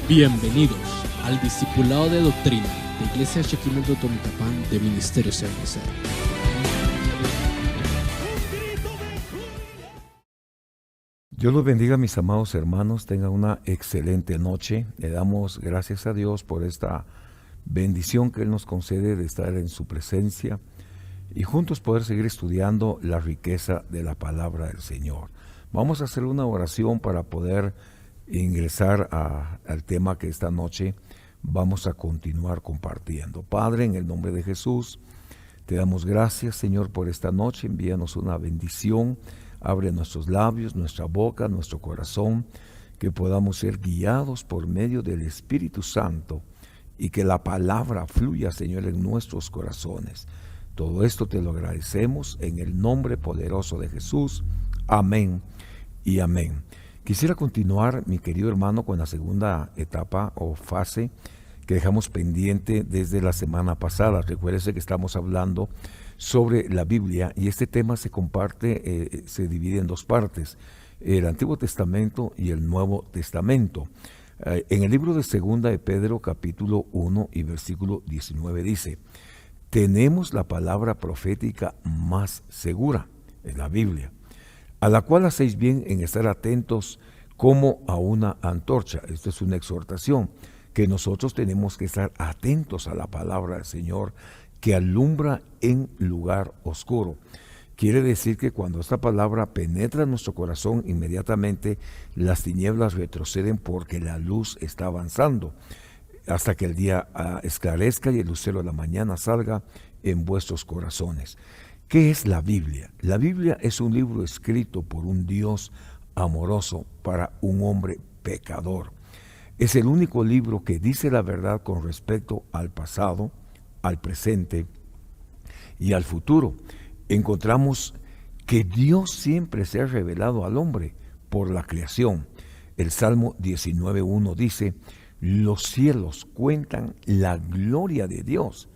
Bienvenidos al Discipulado de Doctrina de Iglesia Shekinah Totonicapán de Ministerios CNC. Dios los bendiga, mis amados hermanos. Tengan una excelente noche. Le damos gracias a Dios por esta bendición que Él nos concede de estar en su presencia y juntos poder seguir estudiando la riqueza de la palabra del Señor. Vamos a hacer una oración para poder ingresar al tema que esta noche vamos a continuar compartiendo. Padre, en el nombre de Jesús, te damos gracias, Señor, por esta noche. Envíanos una bendición. Abre nuestros labios, nuestra boca, nuestro corazón, que podamos ser guiados por medio del Espíritu Santo y que la palabra fluya, Señor, en nuestros corazones. Todo esto te lo agradecemos en el nombre poderoso de Jesús. Amén y amén. Quisiera continuar, mi querido hermano, con la segunda etapa o fase que dejamos pendiente desde la semana pasada. Recuérdese que estamos hablando sobre la Biblia y este tema se comparte, se divide en dos partes, el Antiguo Testamento y el Nuevo Testamento. En el libro de Segunda de Pedro, capítulo 1 y versículo 19 dice: tenemos la palabra profética más segura, en la Biblia, a la cual hacéis bien en estar atentos como a una antorcha. Esto es una exhortación, que nosotros tenemos que estar atentos a la palabra del Señor, que alumbra en lugar oscuro. Quiere decir que cuando esta palabra penetra en nuestro corazón, inmediatamente las tinieblas retroceden porque la luz está avanzando, hasta que el día esclarezca y el lucero de la mañana salga en vuestros corazones. ¿Qué es la Biblia? La Biblia es un libro escrito por un Dios amoroso para un hombre pecador. Es el único libro que dice la verdad con respecto al pasado, al presente y al futuro. Encontramos que Dios siempre se ha revelado al hombre por la creación. El Salmo 19:1 dice: los cielos cuentan la gloria de Dios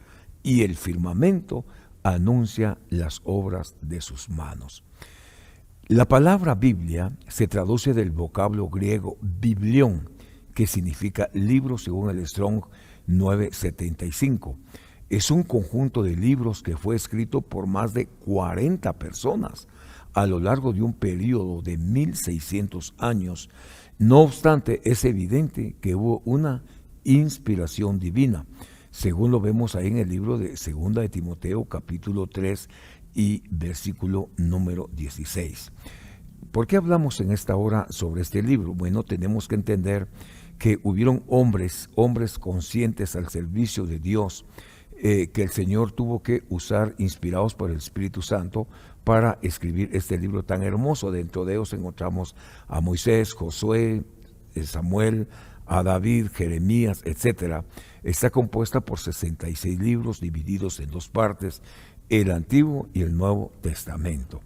y el firmamento anuncia las obras de sus manos. La palabra Biblia se traduce del vocablo griego biblión, que significa libro según el Strong 975. Es un conjunto de libros que fue escrito por más de 40 personas a lo largo de un periodo de 1600 años. No obstante, es evidente que hubo una inspiración divina, según lo vemos ahí en el libro de Segunda de Timoteo, capítulo 3 y versículo número 16. ¿Por qué hablamos en esta hora sobre este libro? Bueno, tenemos que entender que hubieron hombres conscientes al servicio de Dios, que el Señor tuvo que usar, inspirados por el Espíritu Santo, para escribir este libro tan hermoso. Dentro de ellos encontramos a Moisés, Josué, Samuel, a David, Jeremías, etc. Está compuesta por 66 libros divididos en dos partes, el Antiguo y el Nuevo Testamento.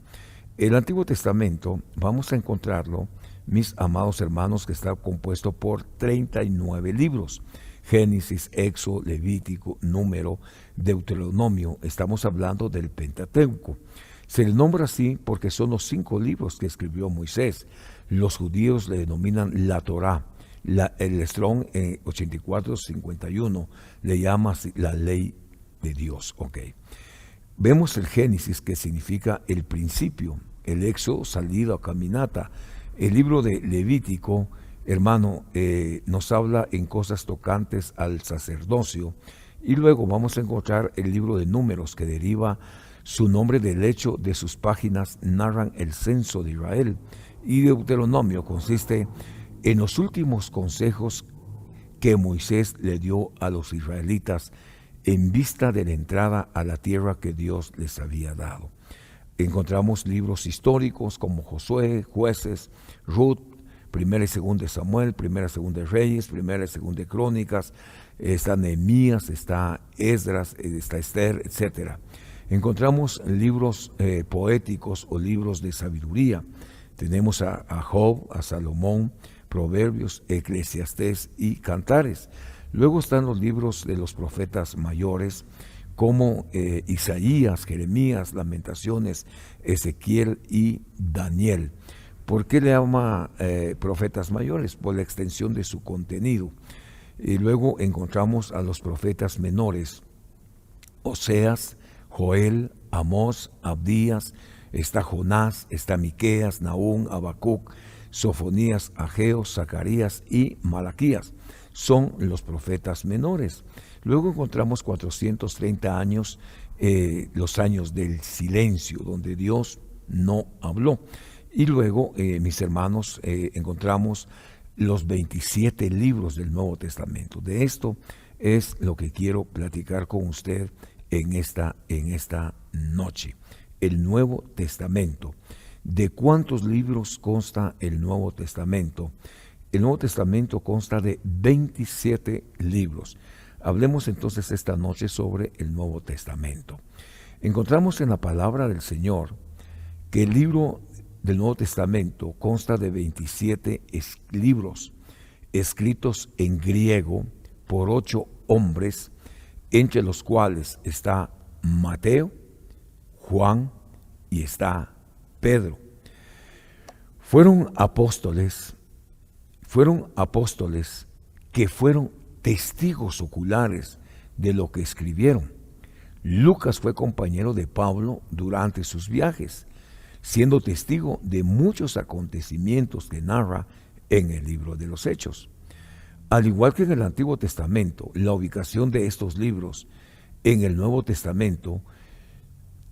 El Antiguo Testamento vamos a encontrarlo, mis amados hermanos, que está compuesto por 39 libros. Génesis, Éxodo, Levítico, Número, Deuteronomio. Estamos hablando del Pentateuco. Se le nombra así porque son los 5 libros que escribió Moisés. Los judíos le denominan la Torá. El Strong 8451 le llama así la ley de Dios. Okay. Vemos el Génesis, que significa el principio. El Éxodo, salida o caminata. El libro de Levítico, hermano, nos habla en cosas tocantes al sacerdocio. Y luego vamos a encontrar el libro de Números, que deriva su nombre del hecho de sus páginas narran el censo de Israel. Y Deuteronomio consiste en los últimos consejos que Moisés le dio a los israelitas en vista de la entrada a la tierra que Dios les había dado. Encontramos libros históricos como Josué, Jueces, Ruth, Primera y Segunda de Samuel, Primera y Segunda de Reyes, Primera y Segunda de Crónicas, está Nehemías, está Esdras, está Esther, etc. Encontramos libros poéticos o libros de sabiduría. Tenemos a Job, a Salomón, Proverbios, Eclesiastés y Cantares. Luego están los libros de los profetas mayores, como Isaías, Jeremías, Lamentaciones, Ezequiel y Daniel. ¿Por qué le llama profetas mayores? Por la extensión de su contenido. Y luego encontramos a los profetas menores, Oseas, Joel, Amós, Abdías, está Jonás, está Miqueas, Nahum, Habacuc, Sofonías, Ageo, Zacarías y Malaquías. Son los profetas menores. Luego encontramos 430 años, los años del silencio, donde Dios no habló. Y luego, mis hermanos, encontramos los 27 libros del Nuevo Testamento. De esto es lo que quiero platicar con usted en esta noche. El Nuevo Testamento. ¿De cuántos libros consta el Nuevo Testamento? El Nuevo Testamento consta de 27 libros. Hablemos entonces esta noche sobre el Nuevo Testamento. Encontramos en la palabra del Señor que el libro del Nuevo Testamento consta de 27 libros escritos en griego por 8 hombres, entre los cuales está Mateo, Juan y está Pedro. Fueron apóstoles que fueron testigos oculares de lo que escribieron. Lucas fue compañero de Pablo durante sus viajes, siendo testigo de muchos acontecimientos que narra en el libro de los Hechos. Al igual que en el Antiguo Testamento, la ubicación de estos libros en el Nuevo Testamento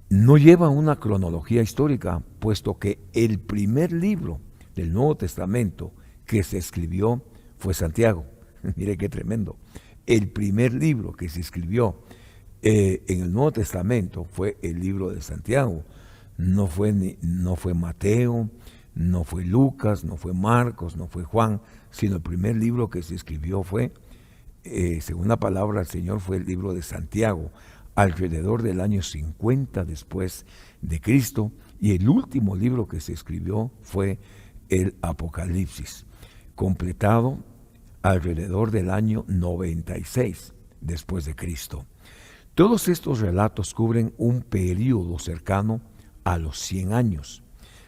no lleva una cronología histórica, puesto que el primer libro del Nuevo Testamento que se escribió fue Santiago. Mire qué tremendo. El primer libro que se escribió en el Nuevo Testamento fue el libro de Santiago. No fue Mateo, no fue Lucas, no fue Marcos, no fue Juan, sino el primer libro que se escribió fue, según la palabra del Señor, fue el libro de Santiago, alrededor del año 50 después de Cristo, y el último libro que se escribió fue el Apocalipsis, completado alrededor del año 96 después de Cristo. Todos estos relatos cubren un periodo cercano a los 100 años,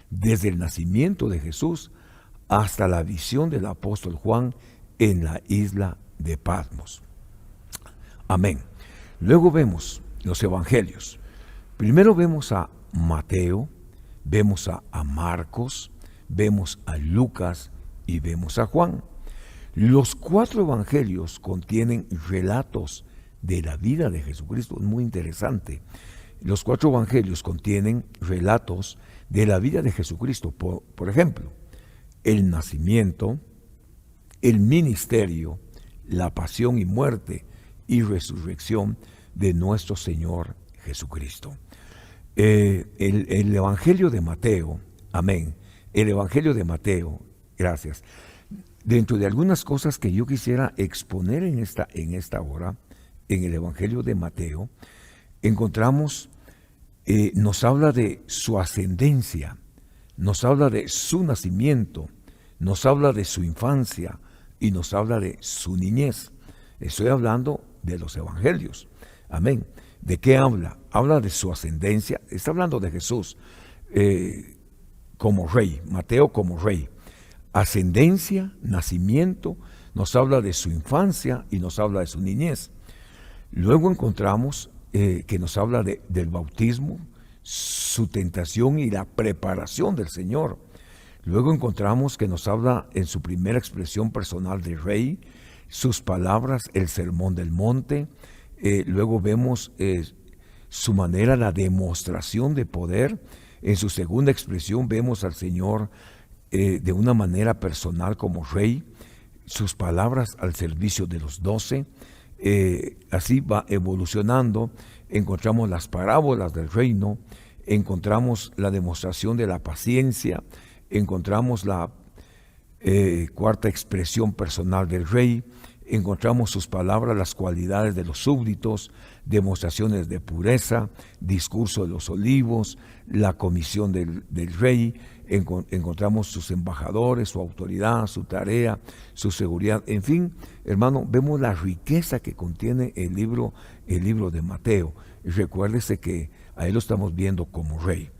desde el nacimiento de Jesús hasta la visión del apóstol Juan en la isla de Patmos. Amén. Luego vemos los evangelios. Primero vemos a Mateo, vemos a Marcos, vemos a Lucas y vemos a Juan. Los 4 evangelios contienen relatos de la vida de Jesucristo. Es muy interesante. Los 4 evangelios contienen relatos de la vida de Jesucristo. Por ejemplo, el nacimiento, el ministerio, la pasión y muerte y resurrección de nuestro Señor Jesucristo. El Evangelio de Mateo, amén, el Evangelio de Mateo, gracias. Dentro de algunas cosas que yo quisiera exponer en esta hora, en el Evangelio de Mateo, encontramos, nos habla de su ascendencia, nos habla de su nacimiento, nos habla de su infancia y nos habla de su niñez. Estoy hablando de los evangelios. Amén. ¿De qué habla? Habla de su ascendencia. Está hablando de Jesús como rey, Mateo como rey. Ascendencia, nacimiento, nos habla de su infancia y nos habla de su niñez. Luego encontramos que nos habla del bautismo, su tentación y la preparación del Señor. Luego encontramos que nos habla en su primera expresión personal de rey, sus palabras, el sermón del monte. Luego vemos su manera, la demostración de poder. En su segunda expresión vemos al Señor de una manera personal como rey, sus palabras al servicio de los 12. Así va evolucionando. Encontramos las parábolas del reino, encontramos la demostración de la paciencia, encontramos la cuarta expresión personal del rey, encontramos sus palabras, las cualidades de los súbditos, demostraciones de pureza, discurso de los olivos, la comisión del rey, encontramos sus embajadores, su autoridad, su tarea, su seguridad. En fin, hermano, vemos la riqueza que contiene el libro de Mateo. Y recuérdese que a él lo estamos viendo como rey.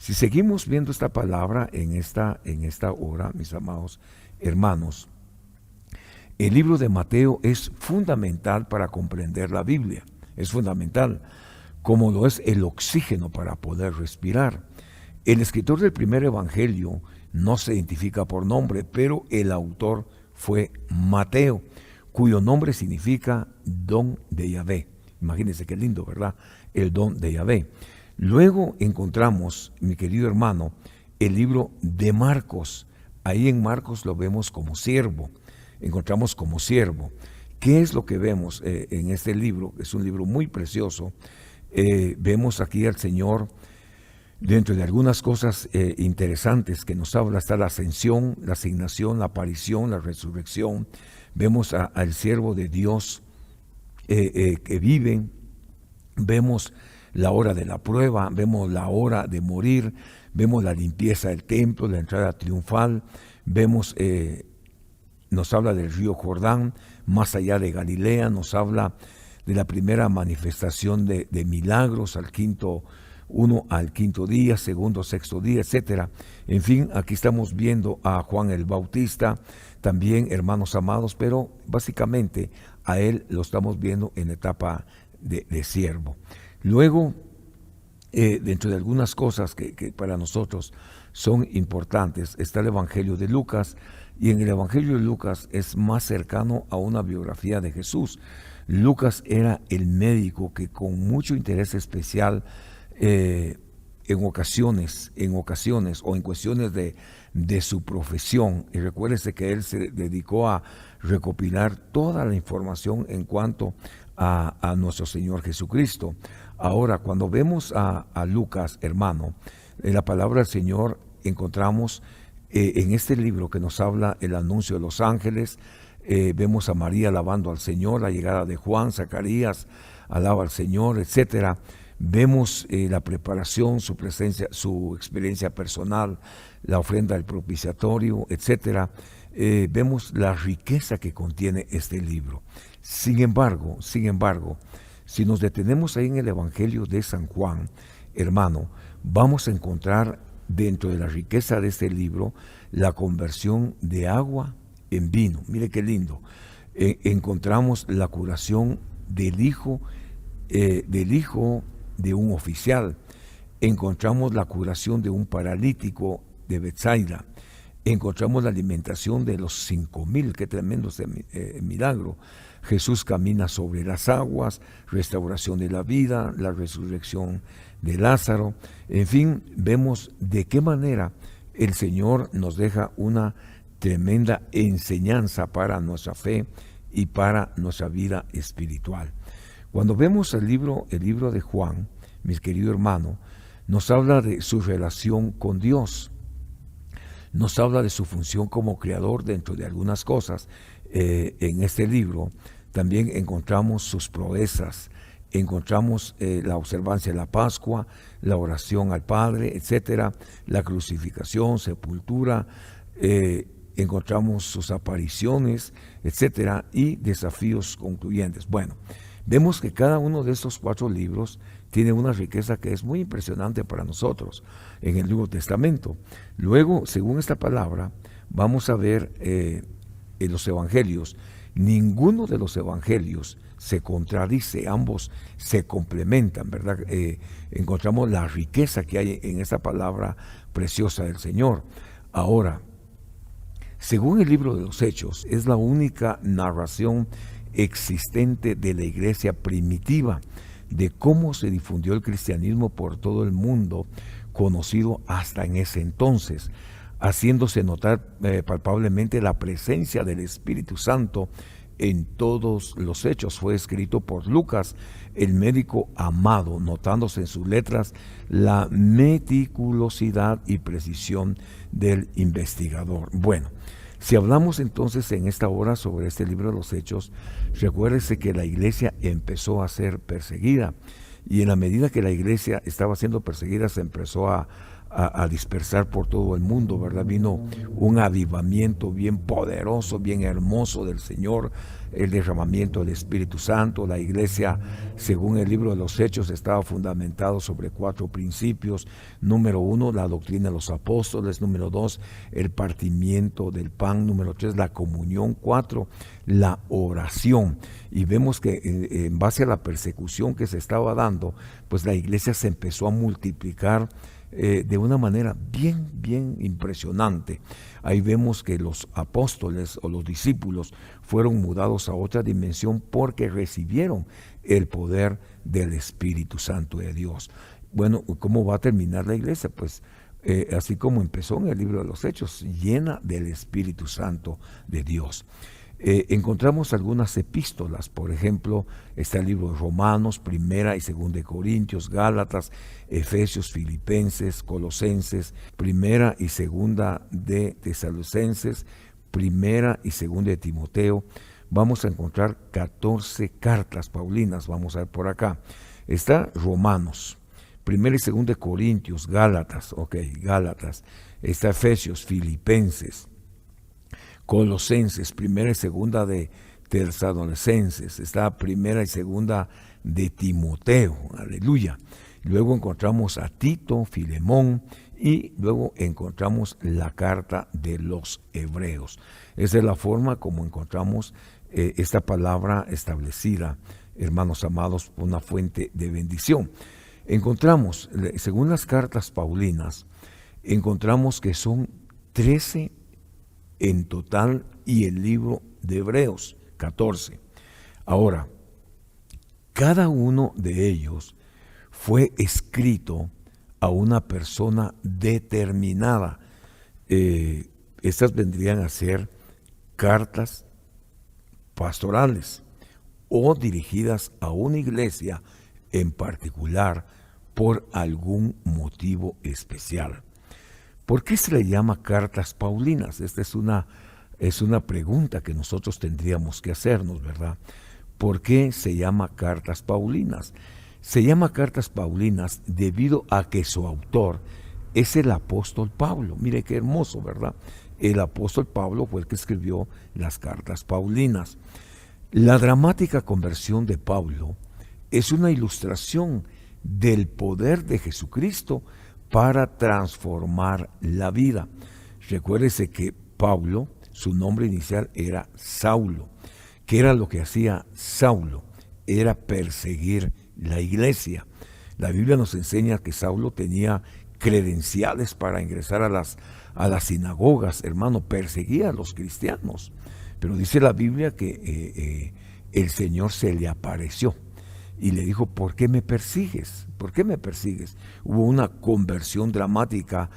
Si seguimos viendo esta palabra en esta hora, mis amados hermanos, el libro de Mateo es fundamental para comprender la Biblia. Es fundamental, como lo es el oxígeno para poder respirar. El escritor del primer evangelio no se identifica por nombre, pero el autor fue Mateo, cuyo nombre significa don de Yahvé. Imagínense qué lindo, ¿verdad? El don de Yahvé. Luego encontramos, mi querido hermano, el libro de Marcos. Ahí en Marcos lo vemos como siervo. Encontramos como siervo. ¿Qué es lo que vemos en este libro? Es un libro muy precioso. Vemos aquí al Señor, dentro de algunas cosas interesantes que nos habla, está la ascensión, la asignación, la aparición, la resurrección. Vemos al siervo de Dios que vive. Vemos la hora de la prueba, vemos la hora de morir, vemos la limpieza del templo, la entrada triunfal, vemos, nos habla del río Jordán, más allá de Galilea, nos habla de la primera manifestación de milagros al quinto día, segundo, sexto día, etcétera. En fin, aquí estamos viendo a Juan el Bautista, también, hermanos amados, pero básicamente a él lo estamos viendo en etapa de siervo. Luego, dentro de algunas cosas que para nosotros son importantes, está el Evangelio de Lucas, y en el Evangelio de Lucas es más cercano a una biografía de Jesús. Lucas era el médico que con mucho interés especial en ocasiones o en cuestiones de su profesión, y recuérdese que él se dedicó a recopilar toda la información en cuanto a nuestro Señor Jesucristo. Ahora, cuando vemos a Lucas, hermano, en la palabra del Señor encontramos en este libro que nos habla el anuncio de los ángeles. Vemos a María alabando al Señor, la llegada de Juan, Zacarías alaba al Señor, etcétera. Vemos la preparación, su presencia, su experiencia personal, la ofrenda del propiciatorio, etcétera. Vemos la riqueza que contiene este libro. Sin embargo, si nos detenemos ahí en el Evangelio de San Juan, hermano, vamos a encontrar dentro de la riqueza de este libro la conversión de agua en vino. Mire qué lindo. Encontramos la curación del hijo de un oficial. Encontramos la curación de un paralítico de Betsaida. Encontramos la alimentación de los 5,000, qué tremendo milagro. Jesús camina sobre las aguas, restauración de la vida, la resurrección de Lázaro. En fin, vemos de qué manera el Señor nos deja una tremenda enseñanza para nuestra fe y para nuestra vida espiritual. Cuando vemos el libro de Juan, mis queridos hermanos, nos habla de su relación con Dios. Nos habla de su función como creador dentro de algunas cosas. En este libro también encontramos sus proezas, encontramos la observancia de la Pascua, la oración al Padre, etcétera, la crucificación, sepultura, encontramos sus apariciones, etcétera, y desafíos concluyentes. Bueno, vemos que cada uno de estos 4 libros tiene una riqueza que es muy impresionante para nosotros en el Nuevo Testamento. Luego, según esta palabra, vamos a ver en los evangelios, ninguno de los evangelios se contradice, ambos se complementan, ¿verdad? Encontramos la riqueza que hay en esta palabra preciosa del Señor. Ahora, según el libro de los Hechos, es la única narración existente de la iglesia primitiva, de cómo se difundió el cristianismo por todo el mundo, conocido hasta en ese entonces, haciéndose notar palpablemente la presencia del Espíritu Santo en todos los hechos. Fue escrito por Lucas, el médico amado, notándose en sus letras la meticulosidad y precisión del investigador. Bueno, si hablamos entonces en esta hora sobre este libro de los Hechos, recuérdese que la iglesia empezó a ser perseguida, y en la medida que la iglesia estaba siendo perseguida se empezó a a dispersar por todo el mundo, ¿verdad? Vino un avivamiento bien poderoso, bien hermoso del Señor, el derramamiento del Espíritu Santo. La iglesia, según el libro de los Hechos, estaba fundamentado sobre 4 principios. Número 1, la doctrina de los apóstoles. Número 2, el partimiento del pan. Número 3, la comunión. 4, la oración. Y vemos que en base a la persecución que se estaba dando, pues la iglesia se empezó a multiplicar de una manera bien impresionante. Ahí vemos que los apóstoles o los discípulos fueron mudados a otra dimensión porque recibieron el poder del Espíritu Santo de Dios. Bueno, ¿cómo va a terminar la iglesia? Pues así como empezó en el libro de los Hechos, llena del Espíritu Santo de Dios. Encontramos algunas epístolas, por ejemplo, está el libro de Romanos, Primera y Segunda de Corintios, Gálatas, Efesios, Filipenses, Colosenses, Primera y Segunda de Tesalonicenses, Primera y Segunda de Timoteo. Vamos a encontrar 14 cartas paulinas, vamos a ver por acá. Está Romanos, Primera y Segunda de Corintios, Gálatas, Gálatas. Está Efesios, Filipenses, Colosenses, Primera y Segunda de Tesalonicenses, está Primera y Segunda de Timoteo, aleluya. Luego encontramos a Tito, Filemón, y luego encontramos la carta de los Hebreos. Esa es la forma como encontramos esta palabra establecida, hermanos amados, una fuente de bendición. Encontramos, según las cartas paulinas, encontramos que son 13 en total, y el libro de Hebreos 14. Ahora, cada uno de ellos fue escrito a una persona determinada. Estas vendrían a ser cartas pastorales o dirigidas a una iglesia en particular por algún motivo especial. ¿Por qué se le llama cartas paulinas? Esta es una pregunta que nosotros tendríamos que hacernos, ¿verdad? ¿Por qué se llama cartas paulinas? Se llama cartas paulinas debido a que su autor es el apóstol Pablo. Mire qué hermoso, ¿verdad? El apóstol Pablo fue el que escribió las cartas paulinas. La dramática conversión de Pablo es una ilustración del poder de Jesucristo para transformar la vida. Recuérdese que Pablo, su nombre inicial era Saulo. ¿Qué era lo que hacía Saulo? Era perseguir la iglesia. La Biblia nos enseña que Saulo tenía credenciales para ingresar a las sinagogas, hermano, perseguía a los cristianos. Pero dice la Biblia que el Señor se le apareció y le dijo, ¿por qué me persigues? ¿Por qué me persigues? Hubo una conversión dramática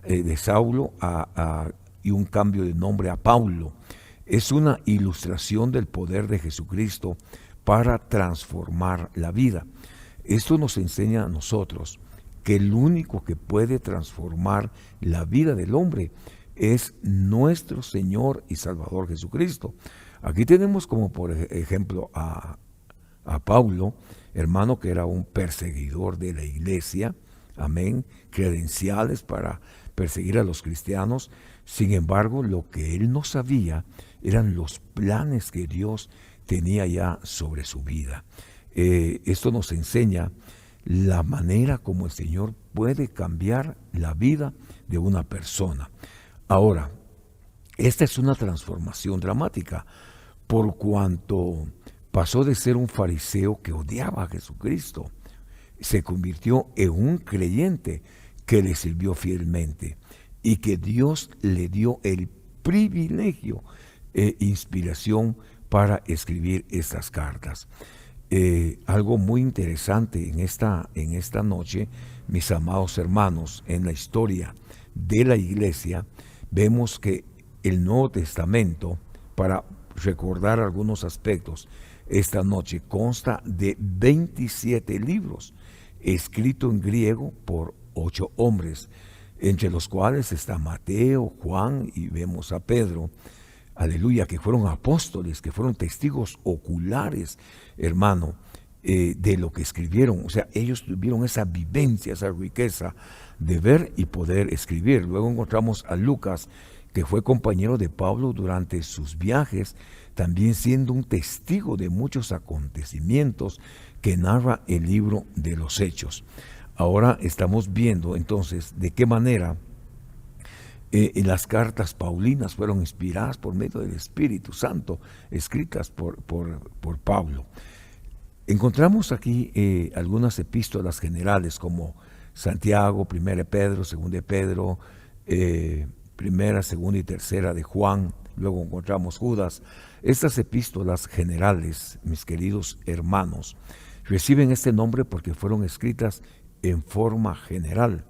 de Saulo y un cambio de nombre a Pablo. Es una ilustración del poder de Jesucristo para transformar la vida. Esto nos enseña a nosotros que el único que puede transformar la vida del hombre es nuestro Señor y Salvador Jesucristo. Aquí tenemos como por ejemplo a Pablo, hermano, que era un perseguidor de la iglesia, amén, credenciales para perseguir a los cristianos. Sin embargo, lo que él no sabía eran los planes que Dios tenía ya sobre su vida. Esto nos enseña la manera como el Señor puede cambiar la vida de una persona. Ahora, esta es una transformación dramática, por cuanto pasó de ser un fariseo que odiaba a Jesucristo, se convirtió en un creyente que le sirvió fielmente y que Dios le dio el privilegio e inspiración para escribir estas cartas. Algo muy interesante en esta noche, mis amados hermanos, en la historia de la iglesia, vemos que el Nuevo Testamento, para recordar algunos aspectos, esta noche consta de 27 libros, escritos en griego por 8 hombres, entre los cuales está Mateo, Juan y vemos a Pedro, aleluya, que fueron apóstoles, que fueron testigos oculares, hermano, de lo que escribieron. O sea, ellos tuvieron esa vivencia, esa riqueza de ver y poder escribir. Luego encontramos a Lucas, que fue compañero de Pablo durante sus viajes, también siendo un testigo de muchos acontecimientos que narra el libro de los Hechos. Ahora estamos viendo entonces de qué manera las cartas paulinas fueron inspiradas por medio del Espíritu Santo, escritas por Pablo. Encontramos aquí algunas epístolas generales como Santiago, 1 Pedro, 2 Pedro, primera, segunda y tercera de Juan. Luego encontramos Judas. Estas epístolas generales, mis queridos hermanos, reciben este nombre porque fueron escritas en forma general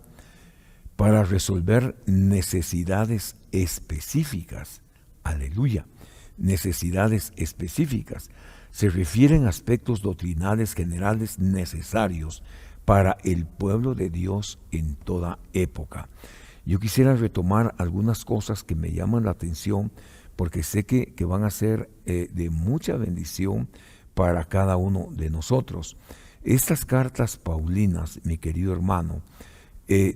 para resolver necesidades específicas. Aleluya. Necesidades específicas. Se refieren a aspectos doctrinales generales necesarios para el pueblo de Dios en toda época. Yo quisiera retomar algunas cosas que me llaman la atención porque sé que van a ser de mucha bendición para cada uno de nosotros. Estas cartas paulinas, mi querido hermano,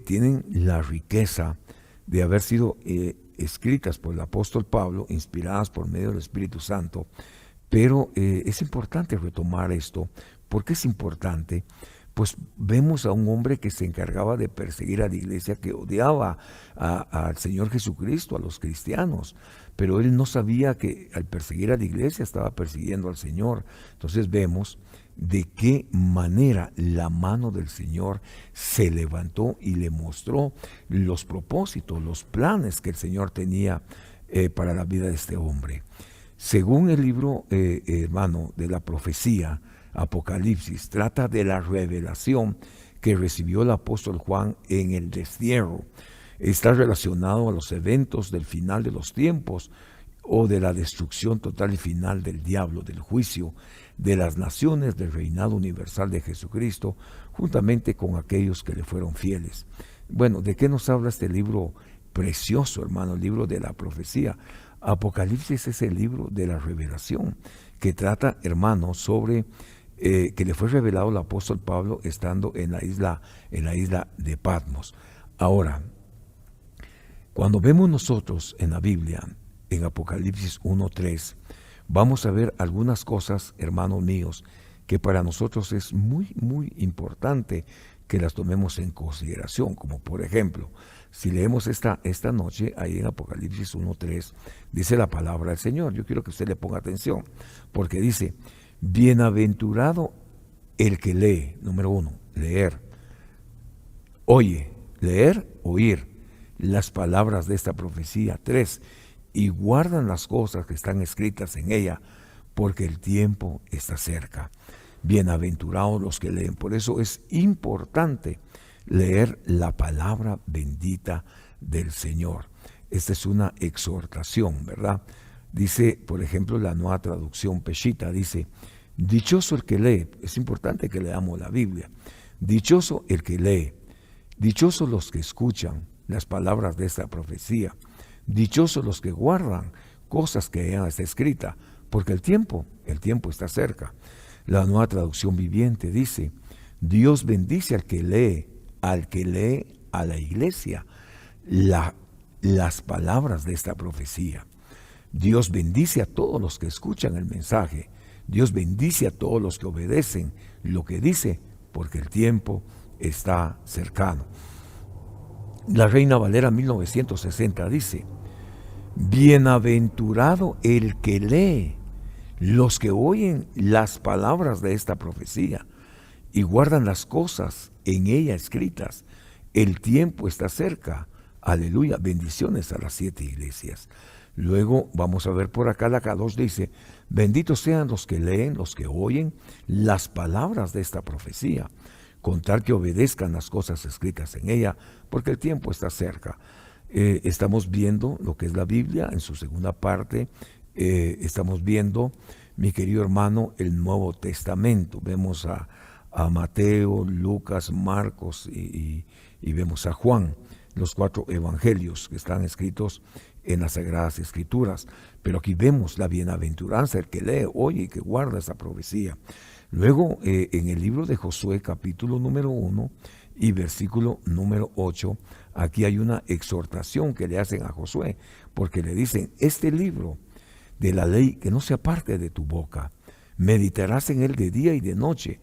tienen la riqueza de haber sido escritas por el apóstol Pablo, inspiradas por medio del Espíritu Santo, pero es importante retomar esto. ¿Por qué es importante? Pues vemos a un hombre que se encargaba de perseguir a la iglesia, que odiaba al Señor Jesucristo, a los cristianos, pero él no sabía que al perseguir a la iglesia estaba persiguiendo al Señor. Entonces vemos de qué manera la mano del Señor se levantó y le mostró los propósitos, los planes que el Señor tenía para la vida de este hombre. Según el libro, hermano, de la profecía, Apocalipsis, trata de la revelación que recibió el apóstol Juan en el destierro. Está relacionado a los eventos del final de los tiempos o de la destrucción total y final del diablo, del juicio de las naciones, del reinado universal de Jesucristo, juntamente con aquellos que le fueron fieles. Bueno, ¿de qué nos habla este libro precioso, hermano? El libro de la profecía. Apocalipsis es el libro de la revelación que trata, hermano, sobre que le fue revelado al apóstol Pablo estando en la isla de Patmos. Ahora, cuando vemos nosotros en la Biblia, en Apocalipsis 1:3, vamos a ver algunas cosas, hermanos míos, que para nosotros es muy, muy importante que las tomemos en consideración. Como por ejemplo, si leemos esta noche, ahí en Apocalipsis 1:3, dice la palabra del Señor. Yo quiero que usted le ponga atención, porque dice: bienaventurado el que lee, número 1, leer, oye, leer, oír las palabras de esta profecía. 3, y guardan las cosas que están escritas en ella, porque el tiempo está cerca. Bienaventurados los que leen. Por eso es importante leer la palabra bendita del Señor. Esta es una exhortación, ¿verdad? Dice, por ejemplo, la Nueva Traducción Peshitta, dice: dichoso el que lee. Es importante que leamos la Biblia. Dichoso el que lee. Dichosos los que escuchan las palabras de esta profecía. Dichosos los que guardan cosas que ya está escrita, porque el tiempo está cerca. La Nueva Traducción Viviente dice: Dios bendice al que lee a la iglesia las palabras de esta profecía. Dios bendice a todos los que escuchan el mensaje. Dios bendice a todos los que obedecen lo que dice, porque el tiempo está cercano. La Reina Valera 1960 dice: bienaventurado el que lee, los que oyen las palabras de esta profecía y guardan las cosas en ella escritas. El tiempo está cerca. Aleluya. Bendiciones a las 7 iglesias. Luego vamos a ver por acá la K2 dice: benditos sean los que leen, los que oyen las palabras de esta profecía, con tal que obedezcan las cosas escritas en ella, porque el tiempo está cerca. Estamos viendo lo que es la Biblia en su segunda parte. Estamos viendo, mi querido hermano, el Nuevo Testamento. Vemos a Mateo, Lucas, Marcos y vemos a Juan, los 4 evangelios que están escritos en las Sagradas Escrituras. Pero aquí vemos la bienaventuranza, el que lee, oye y que guarda esa profecía. Luego, en el libro de Josué, capítulo número 1, y versículo número 8, aquí hay una exhortación que le hacen a Josué, porque le dicen, este libro de la ley que no se aparte de tu boca, meditarás en él de día y de noche,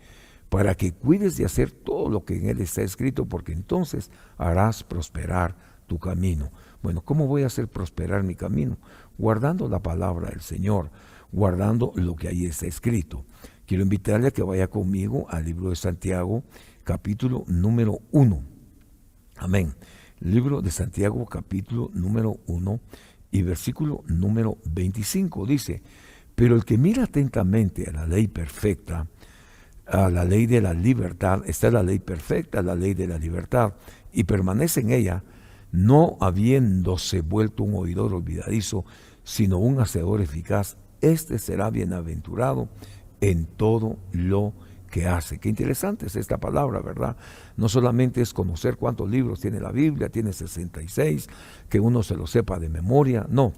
para que cuides de hacer todo lo que en él está escrito, porque entonces harás prosperar tu camino. Bueno, ¿cómo voy a hacer prosperar mi camino? Guardando la palabra del Señor, guardando lo que ahí está escrito. Quiero invitarle a que vaya conmigo al libro de Santiago, capítulo número 1. Amén. Libro de Santiago, capítulo número 1 y versículo número 25. Dice, pero el que mira atentamente a la ley perfecta, a la ley de la libertad, está la ley perfecta, la ley de la libertad, y permanece en ella, no habiéndose vuelto un oidor olvidadizo, sino un hacedor eficaz, este será bienaventurado en todo lo que hace. Qué interesante es esta palabra, ¿verdad? No solamente es conocer cuántos libros tiene la Biblia, tiene 66, que uno se lo sepa de memoria, no,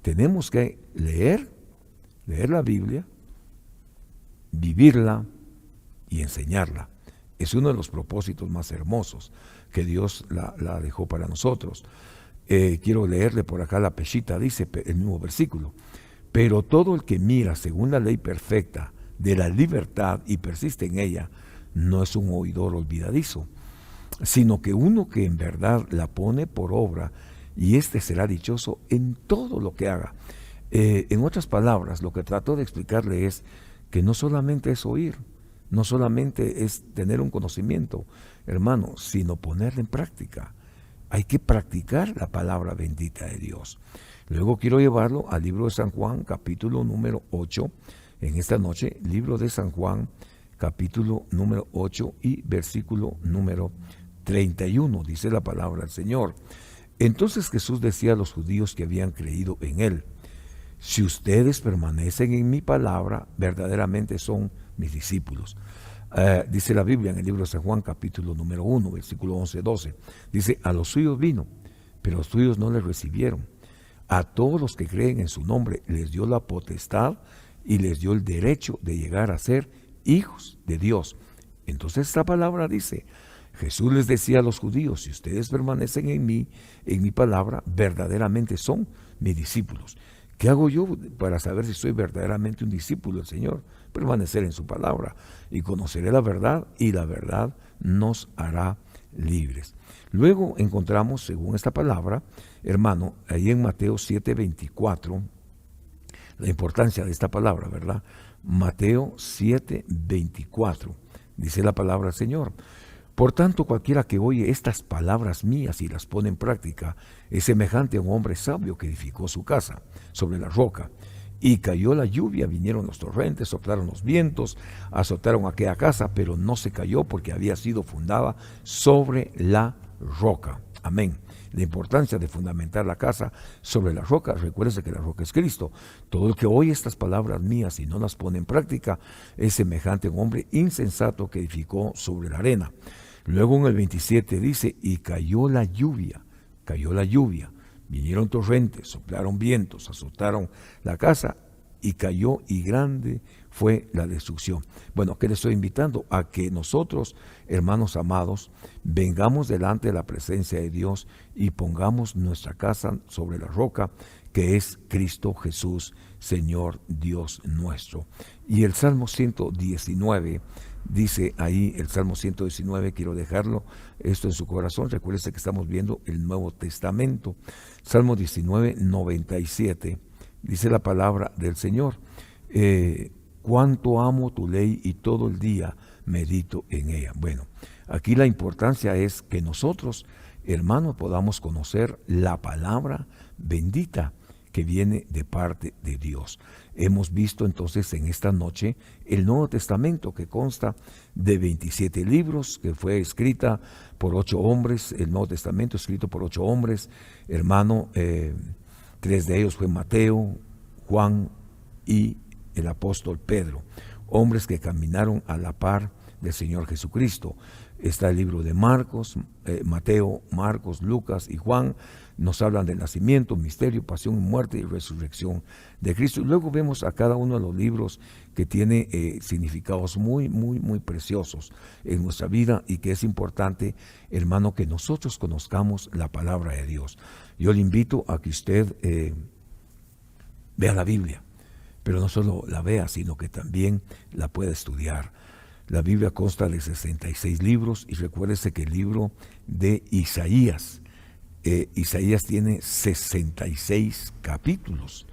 tenemos que leer la Biblia, vivirla y enseñarla. Es uno de los propósitos más hermosos que Dios la dejó para nosotros. Quiero leerle por acá la peshita, dice el mismo versículo, pero todo el que mira según la ley perfecta de la libertad y persiste en ella, no es un oidor olvidadizo, sino que uno que en verdad la pone por obra, y éste será dichoso en todo lo que haga. En otras palabras, lo que trato de explicarle es que no solamente es oír, no solamente es tener un conocimiento, hermano, sino ponerla en práctica. Hay que practicar la palabra bendita de Dios. Luego quiero llevarlo al libro de San Juan, capítulo número 8, en esta noche, libro de San Juan, capítulo número 8 y versículo número 31, dice la palabra del Señor. Entonces Jesús decía a los judíos que habían creído en él, si ustedes permanecen en mi palabra, verdaderamente son mis discípulos. Dice la Biblia en el libro de San Juan, capítulo número 1, versículo 11-12. Dice, a los suyos vino, pero los suyos no les recibieron. A todos los que creen en su nombre les dio la potestad y les dio el derecho de llegar a ser hijos de Dios. Entonces esta palabra dice, Jesús les decía a los judíos, si ustedes permanecen en mi palabra, verdaderamente son mis discípulos. ¿Qué hago yo para saber si soy verdaderamente un discípulo del Señor? Permanecer en su palabra, y conoceré la verdad, y la verdad nos hará libres. Luego encontramos, según esta palabra, hermano, ahí en Mateo 7:24, la importancia de esta palabra, ¿verdad? Mateo 7:24, dice la palabra del Señor. Por tanto, cualquiera que oye estas palabras mías y las pone en práctica, es semejante a un hombre sabio que edificó su casa sobre la roca. Y cayó la lluvia, vinieron los torrentes, soplaron los vientos, azotaron aquella casa, pero no se cayó porque había sido fundada sobre la roca. Amén. La importancia de fundamentar la casa sobre la roca. Recuérdese que la roca es Cristo. Todo el que oye estas palabras mías y no las pone en práctica es semejante a un hombre insensato que edificó sobre la arena. Luego en el 27 dice, y cayó la lluvia, vinieron torrentes, soplaron vientos, azotaron la casa y cayó, y grande fue la destrucción. Bueno, ¿qué le estoy invitando? A que nosotros, hermanos amados, vengamos delante de la presencia de Dios y pongamos nuestra casa sobre la roca, que es Cristo Jesús, Señor Dios nuestro. Y el Salmo 119, dice ahí el Salmo 119, quiero dejarlo esto en su corazón. Recuérdese que estamos viendo el Nuevo Testamento. Salmo 19, 97, dice la palabra del Señor. Cuánto amo tu ley y todo el día medito en ella. Bueno, aquí la importancia es que nosotros, hermanos, podamos conocer la palabra bendita que viene de parte de Dios. Hemos visto entonces en esta noche el Nuevo Testamento, que consta de 27 libros, que fue escrita por 8 hombres, el Nuevo Testamento escrito por 8 hombres, hermano, 3 de ellos fue Mateo, Juan y el apóstol Pedro, hombres que caminaron a la par del Señor Jesucristo. Está el libro de Marcos, Mateo, Marcos, Lucas y Juan. Nos hablan del nacimiento, misterio, pasión, muerte y resurrección de Cristo. Y luego vemos a cada uno de los libros que tiene significados muy, muy, muy preciosos en nuestra vida, y que es importante, hermano, que nosotros conozcamos la palabra de Dios. Yo le invito a que usted vea la Biblia, pero no solo la vea, sino que también la pueda estudiar. La Biblia consta de 66 libros, y recuérdese que el libro de Isaías tiene 66 capítulos.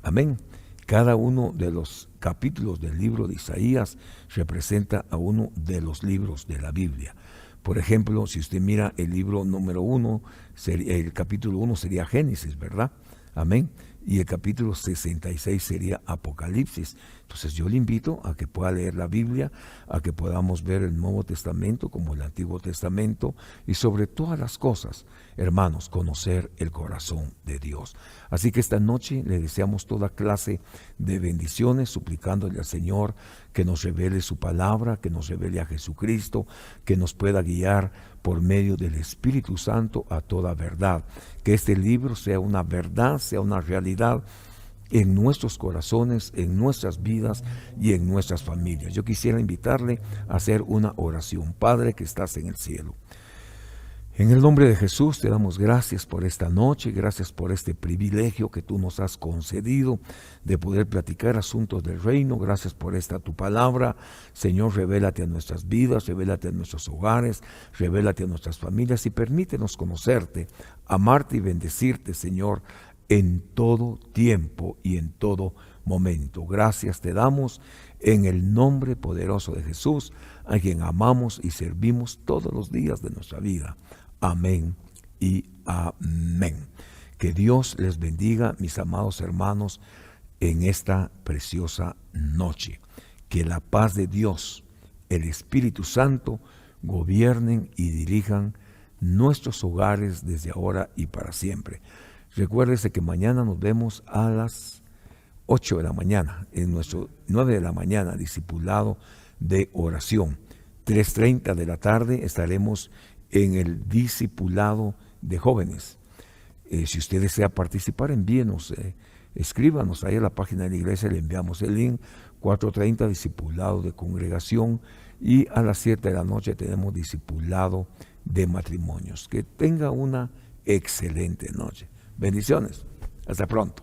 Amén. Cada uno de los capítulos del libro de Isaías representa a uno de los libros de la Biblia. Por ejemplo, si usted mira el libro número 1, el capítulo 1 sería Génesis, ¿verdad? Amén. Y el capítulo 66 sería Apocalipsis. Entonces yo le invito a que pueda leer la Biblia, a que podamos ver el Nuevo Testamento como el Antiguo Testamento, y sobre todas las cosas, hermanos, conocer el corazón de Dios. Así que esta noche le deseamos toda clase de bendiciones, suplicándole al Señor que nos revele su palabra, que nos revele a Jesucristo, que nos pueda guiar por medio del Espíritu Santo a toda verdad. Que este libro sea una verdad, sea una realidad en nuestros corazones, en nuestras vidas y en nuestras familias. Yo quisiera invitarle a hacer una oración. Padre que estás en el cielo, en el nombre de Jesús te damos gracias por esta noche, gracias por este privilegio que tú nos has concedido de poder platicar asuntos del reino. Gracias por esta tu palabra. Señor, revélate a nuestras vidas, revélate a nuestros hogares, revélate a nuestras familias, y permítenos conocerte, amarte y bendecirte, Señor, en todo tiempo y en todo momento. Gracias te damos en el nombre poderoso de Jesús, a quien amamos y servimos todos los días de nuestra vida. Amén y amén. Que Dios les bendiga, mis amados hermanos, en esta preciosa noche. Que la paz de Dios, el Espíritu Santo, gobiernen y dirijan nuestros hogares desde ahora y para siempre. Recuérdese que mañana nos vemos a las 8 de la mañana, en nuestro 9 de la mañana, discipulado de oración. 3:30 de la tarde estaremos en el discipulado de jóvenes. Si usted desea participar, envíenos, escríbanos ahí a la página de la iglesia, le enviamos el link. 4:30 discipulado de congregación, y a las 7 de la noche tenemos discipulado de matrimonios. Que tenga una excelente noche. Bendiciones. Hasta pronto.